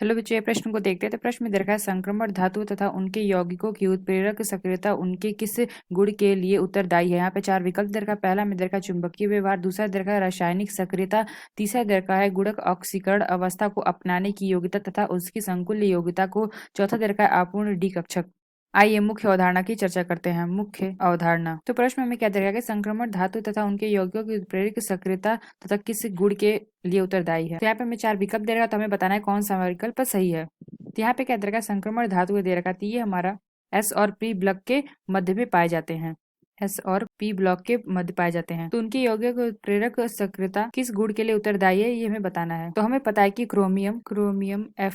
चलो बच्चों ये प्रश्न को देखते हैं। तो प्रश्न में दे रखा है संक्रमण धातु तथा उनके यौगिकों की उत्प्रेरक सक्रियता उनके किस गुण के लिए उत्तरदायी है। यहाँ पे चार विकल्प दे रखा है। पहला में दे रखा है चुंबकीय व्यवहार, दूसरा दे रखा है रासायनिक सक्रियता, तीसरा दे रखा है गुणक ऑक्सीकरण अवस्था को अपनाने की योग्यता तथा उसकी संकुल योग्यता को, चौथा दे रखा है अपूर्ण डी कक्षक। आइए मुख्य अवधारणा की चर्चा करते हैं। मुख्य अवधारणा। तो प्रश्न में क्या दे रखा है कि संक्रमण धातु तथा उनके यौगिकों की उत्प्रेरक सक्रियता तथा किस गुण के लिए उत्तरदायी है। तो यहाँ पे हमें चार विकल्प दे रखा है, तो हमें बताना है कौन सा विकल्प सही है। तो यहाँ पे क्या दे रखा है संक्रमण धातु दे रखा है, तो ये हमारा एस और पी ब्लॉक के मध्य में पाए जाते हैं। एस और पी ब्लॉक के मध्य पाए जाते हैं। तो उनके यौगिक उत्प्रेरक सक्रियता किस गुण के लिए उत्तरदायी है, ये हमें बताना है। तो हमें पता है कि क्रोमियम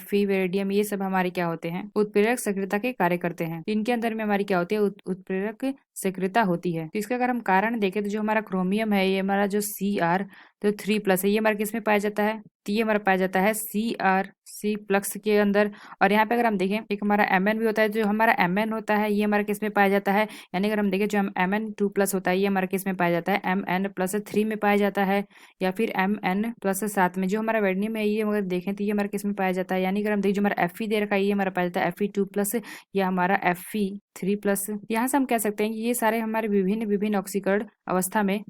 Fe वेरेडियम ये सब हमारे क्या होते हैं, उत्प्रेरक सक्रियता के कार्य करते हैं। इनके अंदर में हमारी क्या होती है, उत्प्रेरक सक्रियता होती है। तो इसका अगर हम कारण देखें तो जो हमारा क्रोमियम है, ये हमारा जो Cr3+ है, ये हमारा किस में पाया जाता है, तो ये हमारा पाया जाता है Cr+ के अंदर। और यहाँ पे अगर हम देखें एक हमारा Mn भी होता है, जो हमारा Mn होता है ये हमारा किस में पाया जाता है, यानी अगर हम देखें जो हम Mn2+ होता है ये हमारा किस में पाया जाता है, Mn+3 में पाया जाता है, या फिर Mn+7 में। जो हमारा वेडनियम है ये अगर देखें तो ये हमारा किस में पाया जाता है, यानी अगर हम देखें जो हमारा Fe दे रखा है ये हमारा पाया जाता है Fe2+, या हमारा Fe3+। यहाँ से हम कह सकते हैं कि ये सारे हमारे विभिन्न विभिन्न ऑक्सीकरण अवस्था में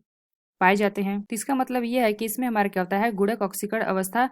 पाए जाते हैं। तो इसका मतलब ये है कि इसमें हमारा क्या होता है, गुणक ऑक्सीकरण अवस्था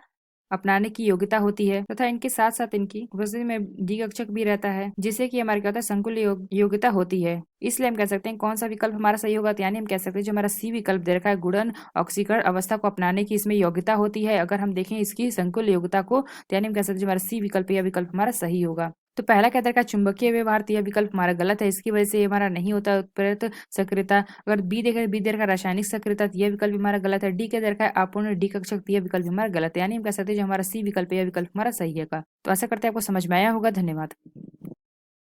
अपनाने की योग्यता होती है, तथा इनके साथ साथ इनकी उपस्थिति में द्विकक्षक भी रहता है, जिससे कि हमारे क्या होता है संकुल योग्यता होती है। इसलिए हम कह सकते हैं कौन सा विकल्प हमारा सही होगा, तो यानी हम कह सकते हैं जो हमारा सी विकल्प दे रखा है गुणन ऑक्सीकरण अवस्था को अपनाने की इसमें योग्यता होती है। अगर हम देखें इसकी संकुल योग्यता को, तो यानी हम कह सकते हैं जो हमारा सी विकल्प यह विकल्प हमारा सही होगा। तो पहला क्या दे रखा है चुंबकीय व्यवहार, तो यह विकल्प हमारा गलत है, इसकी वजह से ये हमारा नहीं होता उत्प्रेरक सक्रियता। अगर बी दे रखा है रासायनिक सक्रियता, तो यह विकल्प हमारा गलत है। डी के दे रखा है अपूर्ण डी कक्षक, तो यह विकल्प हमारा गलत है, यानी हम कह सकते हैं जो हमारा सी विकल्प है यह विकल्प हमारा सही है का। तो आशा करते हैं आपको समझ में आया होगा। धन्यवाद।